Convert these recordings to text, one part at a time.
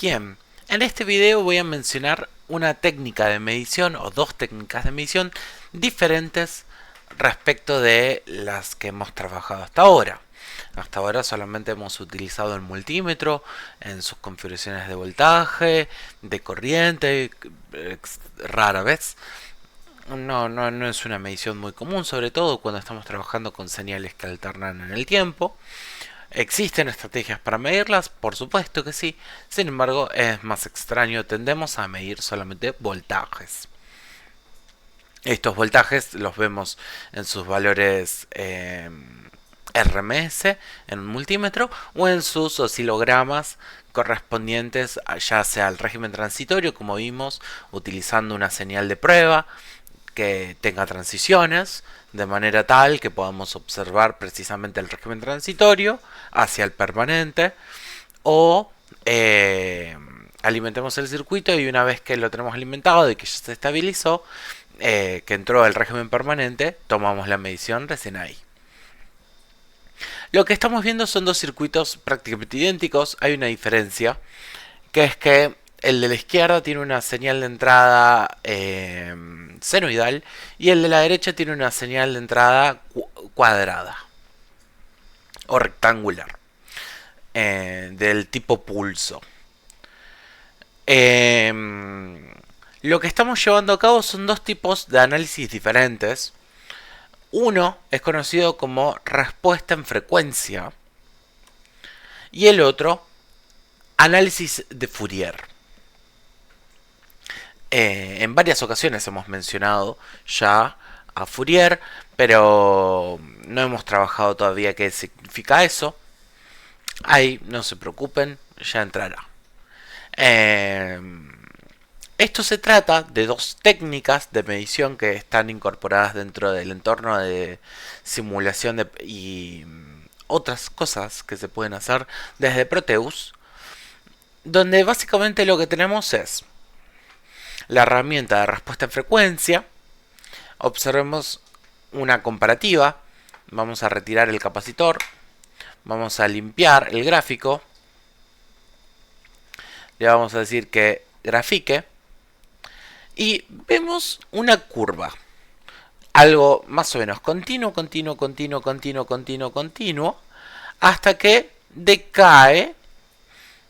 Bien, en este video voy a mencionar una técnica de medición o dos técnicas de medición diferentes respecto de las que hemos trabajado hasta ahora. Hasta ahora solamente hemos utilizado el multímetro en sus configuraciones de voltaje, de corriente, rara vez. No es una medición muy común, sobre todo cuando estamos trabajando con señales que alternan en el tiempo. ¿Existen estrategias para medirlas? Por supuesto que sí. Sin embargo, es más extraño. Tendemos a medir solamente voltajes. Estos voltajes los vemos en sus valores RMS en un multímetro o en sus oscilogramas correspondientes ya sea al régimen transitorio, como vimos, utilizando una señal de prueba que tenga transiciones de manera tal que podamos observar precisamente el régimen transitorio hacia el permanente o alimentemos el circuito y una vez que lo tenemos alimentado y que ya se estabilizó, que entró el régimen permanente, tomamos la medición recién ahí. Lo que estamos viendo son dos circuitos prácticamente idénticos. Hay una diferencia, que es que el de la izquierda tiene una señal de entrada senoidal y el de la derecha tiene una señal de entrada cuadrada o rectangular del tipo pulso. Lo que estamos llevando a cabo son dos tipos de análisis diferentes. Uno es conocido como respuesta en frecuencia y el otro análisis de Fourier. En varias ocasiones hemos mencionado ya a Fourier, pero no hemos trabajado todavía qué significa eso. Ahí no se preocupen, ya entrará. Esto se trata de dos técnicas de medición que están incorporadas dentro del entorno de simulación y otras cosas que se pueden hacer desde Proteus, donde básicamente lo que tenemos es la herramienta de respuesta en frecuencia. Observemos una comparativa. Vamos a retirar el capacitor. Vamos a limpiar el gráfico. Le vamos a decir que grafique. Y vemos una curva. Algo más o menos continuo, hasta que decae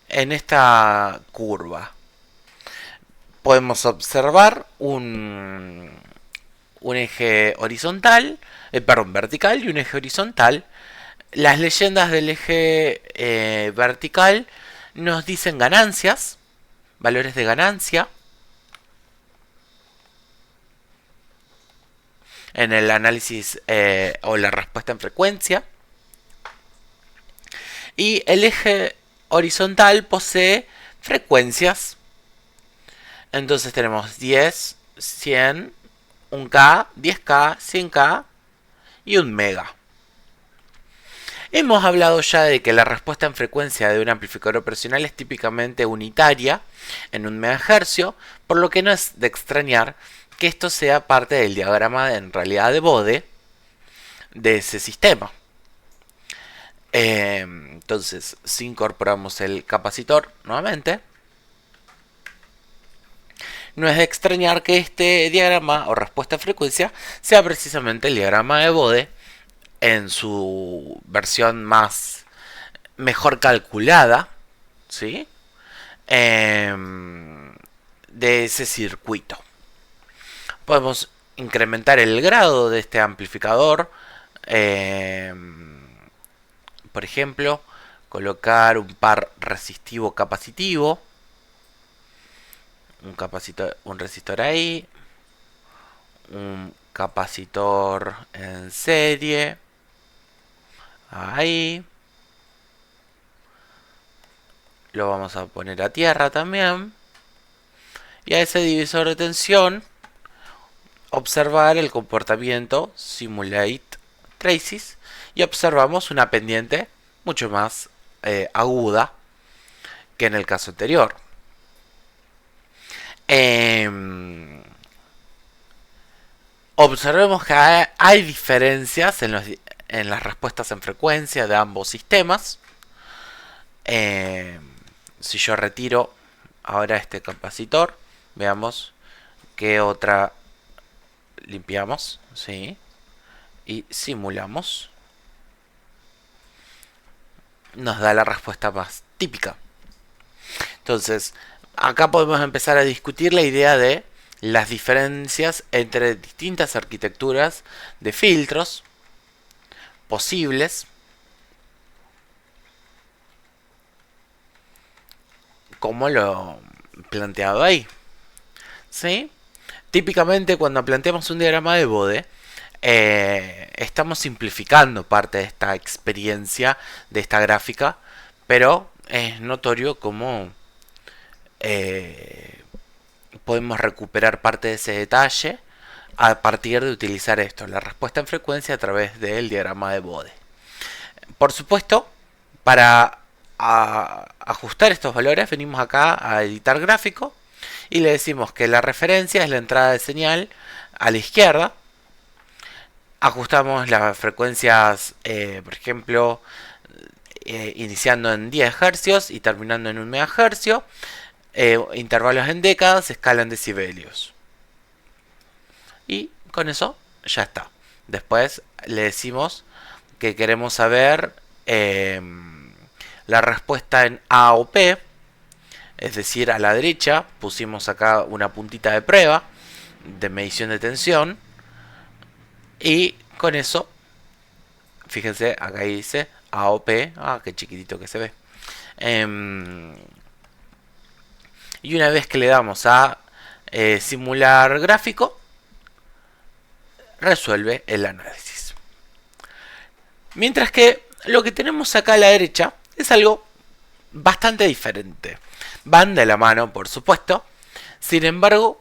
en esta curva. Podemos observar un eje horizontal, vertical y un eje horizontal. Las leyendas del eje vertical nos dicen ganancias, valores de ganancia. En el análisis o la respuesta en frecuencia. Y el eje horizontal posee frecuencias. Entonces tenemos 10, 100, 1K, 10K, 100K y 1 mega. Hemos hablado ya de que la respuesta en frecuencia de un amplificador operacional es típicamente unitaria en 1 MHz, por lo que no es de extrañar que esto sea parte del diagrama en realidad de Bode de ese sistema. Entonces, si incorporamos el capacitor nuevamente, no es de extrañar que este diagrama o respuesta a frecuencia sea precisamente el diagrama de Bode en su versión mejor calculada, ¿sí? De ese circuito. Podemos incrementar el grado de este amplificador. Por ejemplo, colocar un par resistivo capacitivo. Un resistor ahí. Un capacitor en serie. Ahí. Lo vamos a poner a tierra también. Y a ese divisor de tensión observar el comportamiento simulate traces y observamos una pendiente mucho más aguda que en el caso anterior. Observemos que hay diferencias en las respuestas en frecuencia de ambos sistemas. Si yo retiro Ahora este capacitor, veamos qué otra limpiamos, ¿sí? Y simulamos. Nos da la respuesta más típica. Entonces, acá podemos empezar a discutir la idea de las diferencias entre distintas arquitecturas de filtros posibles, como lo planteado ahí. ¿Sí? Típicamente cuando planteamos un diagrama de Bode, estamos simplificando parte de esta experiencia, de esta gráfica, pero es notorio cómo podemos recuperar parte de ese detalle a partir de utilizar esto, la respuesta en frecuencia a través del diagrama de Bode. Por supuesto, para ajustar estos valores venimos acá a editar gráfico y le decimos que la referencia es la entrada de señal a la izquierda. Ajustamos las frecuencias, por ejemplo, iniciando en 10 Hz y terminando en 1 MHz. Intervalos en décadas, escala en decibelios. Y con eso ya está. Después le decimos que queremos saber la respuesta en A o P, es decir, a la derecha pusimos acá una puntita de prueba de medición de tensión y con eso, fíjense, acá dice A o P, qué chiquitito que se ve. Y una vez que le damos a simular gráfico, resuelve el análisis. Mientras que lo que tenemos acá a la derecha es algo bastante diferente. Van de la mano, por supuesto. Sin embargo,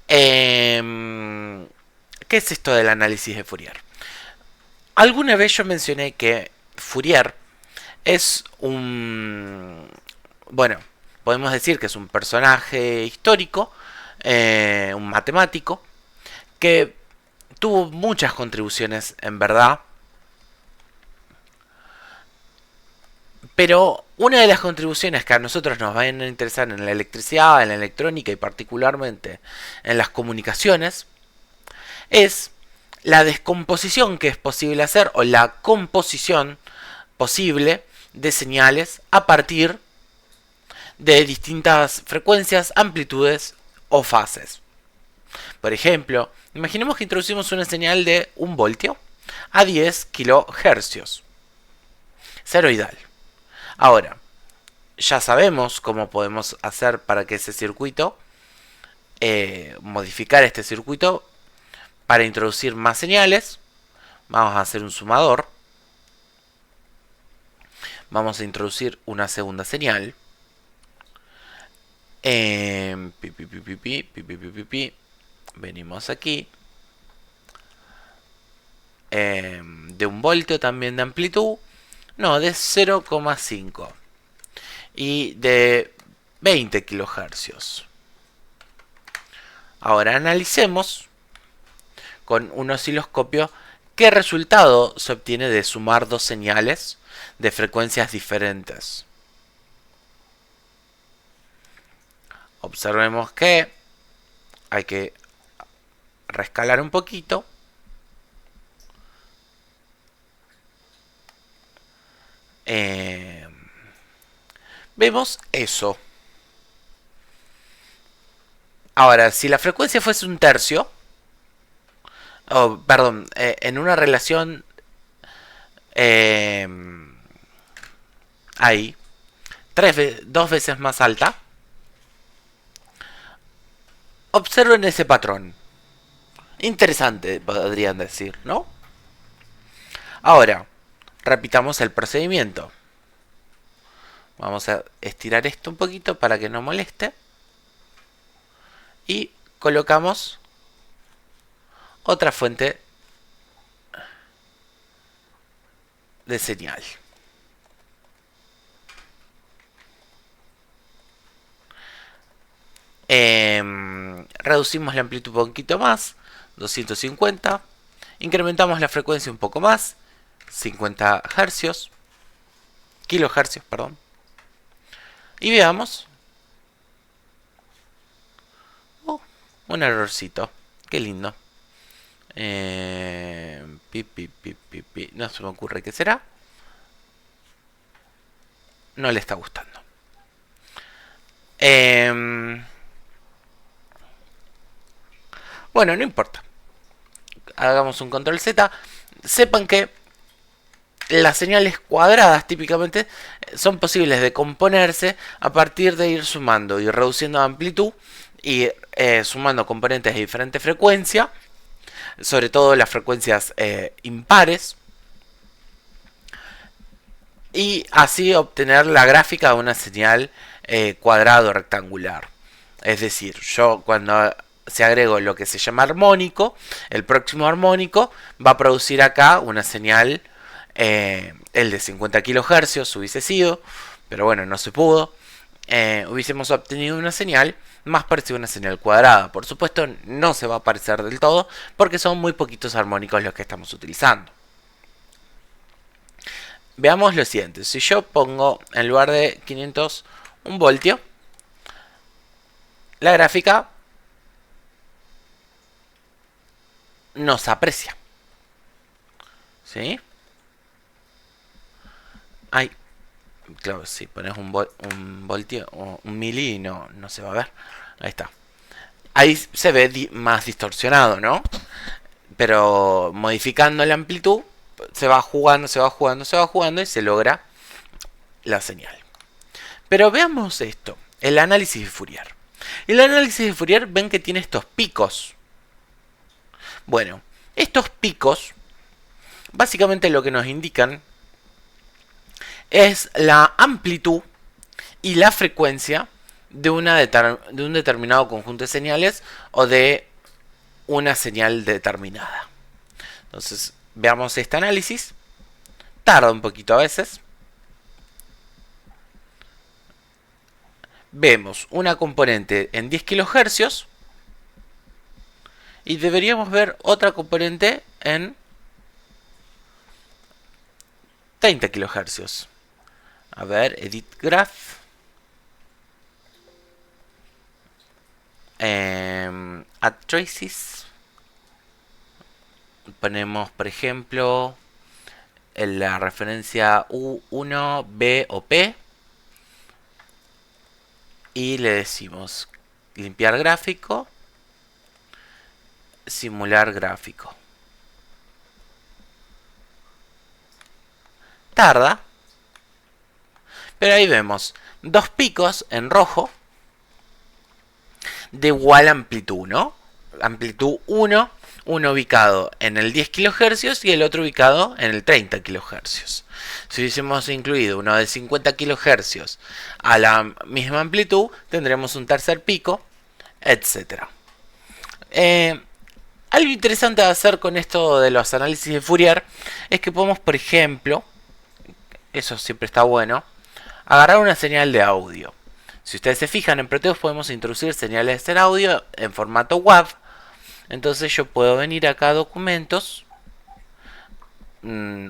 ¿qué es esto del análisis de Fourier? Alguna vez yo mencioné que Fourier es bueno, podemos decir que es un personaje histórico, un matemático, que tuvo muchas contribuciones en verdad. Pero una de las contribuciones que a nosotros nos van a interesar en la electricidad, en la electrónica y particularmente en las comunicaciones es la descomposición que es posible hacer o la composición posible de señales a partir de distintas frecuencias, amplitudes o fases. Por ejemplo, imaginemos que introducimos una señal de 1 voltio a 10 kHz, ceroidal. Ahora, ya sabemos cómo podemos hacer para que ese circuito, modificar este circuito para introducir más señales. Vamos a hacer un sumador. Vamos a introducir una segunda señal. Venimos aquí. De 1 voltio también de amplitud. No, de 0,5. Y de 20 kHz. Ahora analicemos con un osciloscopio qué resultado se obtiene de sumar dos señales de frecuencias diferentes. Observemos que hay que rescalar un poquito. Vemos eso. Ahora, si la frecuencia fuese un tercio, perdón, en una relación ahí, dos veces más alta, observen ese patrón. Interesante, podrían decir, ¿no? Ahora, repitamos el procedimiento. Vamos a estirar esto un poquito para que no moleste. Y colocamos otra fuente de señal. Reducimos la amplitud un poquito más, 250. Incrementamos la frecuencia un poco más, 50 kilohercios, perdón. Y veamos Un errorcito. Qué lindo. No se me ocurre qué será. No le está gustando. Bueno, no importa. Hagamos un control Z. Sepan que las señales cuadradas típicamente son posibles de componerse a partir de ir sumando y reduciendo amplitud y sumando componentes de diferente frecuencia, sobre todo las frecuencias impares, y así obtener la gráfica de una señal cuadrado rectangular. Es decir, yo cuando se agrego lo que se llama armónico, el próximo armónico va a producir acá una señal, el de 50 kHz hubiese sido, pero bueno, no se pudo. Hubiésemos obtenido una señal más parecida a una señal cuadrada. Por supuesto, no se va a parecer del todo porque son muy poquitos armónicos los que estamos utilizando. Veamos lo siguiente. Si yo pongo en lugar de 500 un voltio, la gráfica nos aprecia. ¿Sí? Ay, claro, si pones un voltio o un mili no se va a ver. Ahí está. Ahí se ve más distorsionado, ¿no? Pero modificando la amplitud se va jugando, se va jugando, se va jugando y se logra la señal. Pero veamos esto, el análisis de Fourier. El análisis de Fourier ven que tiene estos picos. Bueno, estos picos básicamente lo que nos indican es la amplitud y la frecuencia de un determinado conjunto de señales o de una señal determinada. Entonces, veamos este análisis. Tarda un poquito a veces. Vemos una componente en 10 kHz y deberíamos ver otra componente en 30 kHz. A ver, edit graph. Add traces. Ponemos, por ejemplo, en la referencia U1, B o P. Y le decimos limpiar gráfico, simular gráfico. Tarda, pero ahí vemos dos picos en rojo de igual amplitud, ¿no? Amplitud 1, uno ubicado en el 10 kHz y el otro ubicado en el 30 kHz. Si hubiésemos incluido uno de 50 kHz a la misma amplitud, tendremos un tercer pico, etc. Algo interesante de hacer con esto de los análisis de Fourier es que podemos, por ejemplo, eso siempre está bueno, agarrar una señal de audio. Si ustedes se fijan, en Proteus podemos introducir señales en audio en formato WAV. Entonces yo puedo venir acá a documentos,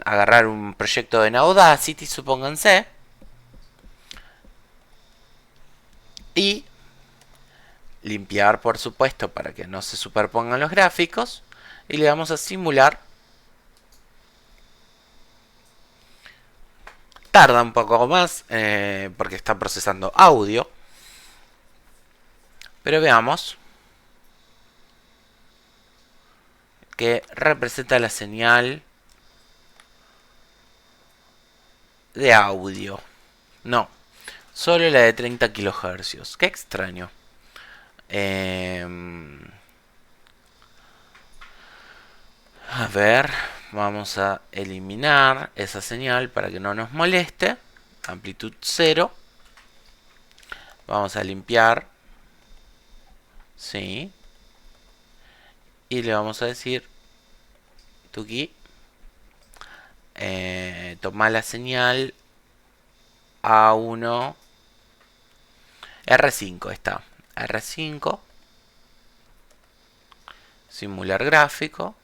agarrar un proyecto en Audacity, supónganse, y limpiar, por supuesto, para que no se superpongan los gráficos, y le vamos a simular. Tarda un poco más porque está procesando audio, pero veamos que representa la señal de audio. No, solo la de 30 kHz. Qué extraño. A ver, vamos a eliminar esa señal para que no nos moleste. Amplitud 0. Vamos a limpiar. Sí. Y le vamos a decir, Tuki, toma la señal A1, R5 está. R5. Simular gráfico.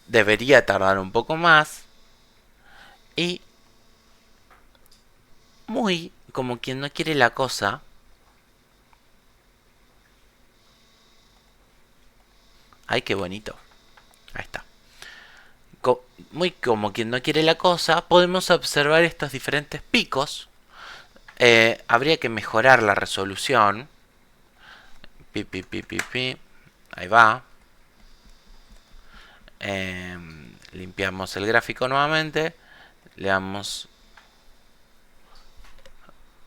Debería tardar un poco más. Y muy como quien no quiere la cosa, Ay, qué bonito. Ahí está. Muy como quien no quiere la cosa, podemos observar estos diferentes picos. Habría que mejorar la resolución. Pi, pi, pi, pi, pi. Ahí va. Limpiamos el gráfico nuevamente. Le damos...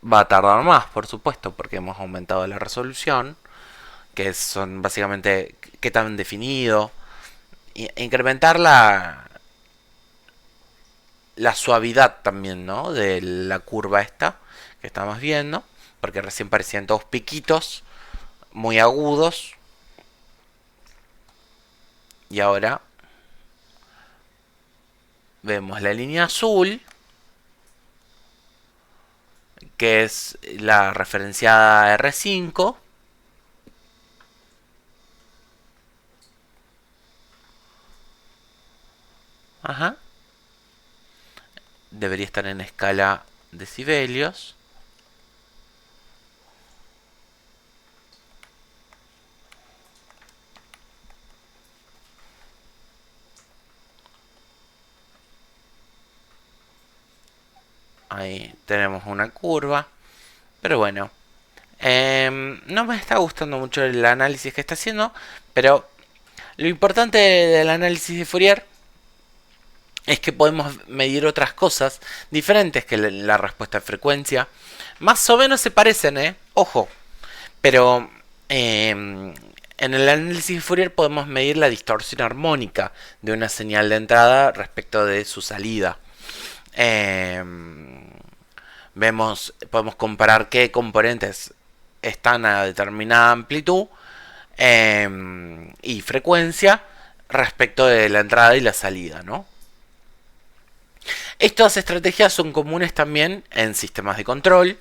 Va a tardar más, por supuesto, porque hemos aumentado la resolución, que son básicamente qué tan definido. Incrementar la suavidad también, ¿no? De la curva esta que estamos viendo, porque recién parecían todos piquitos muy agudos. Y ahora vemos la línea azul, que es la referenciada R5. Ajá. Debería estar en escala decibelios. Ahí tenemos una curva. Pero bueno, no me está gustando mucho el análisis que está haciendo. Pero lo importante del análisis de Fourier es que podemos medir otras cosas diferentes que la respuesta de frecuencia. Más o menos se parecen, ojo. Pero en el análisis de Fourier podemos medir la distorsión armónica de una señal de entrada respecto de su salida. Podemos comparar qué componentes están a determinada amplitud y frecuencia respecto de la entrada y la salida, ¿no? Estas estrategias son comunes también en sistemas de control,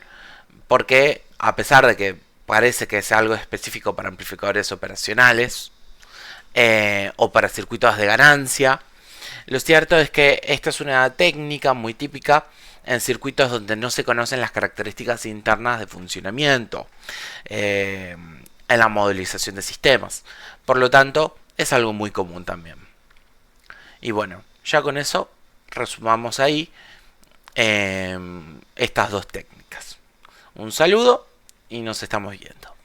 porque a pesar de que parece que es algo específico para amplificadores operacionales o para circuitos de ganancia, lo cierto es que esta es una técnica muy típica en circuitos donde no se conocen las características internas de funcionamiento en la modelización de sistemas. Por lo tanto, es algo muy común también. Y bueno, ya con eso resumamos ahí estas dos técnicas. Un saludo y nos estamos viendo.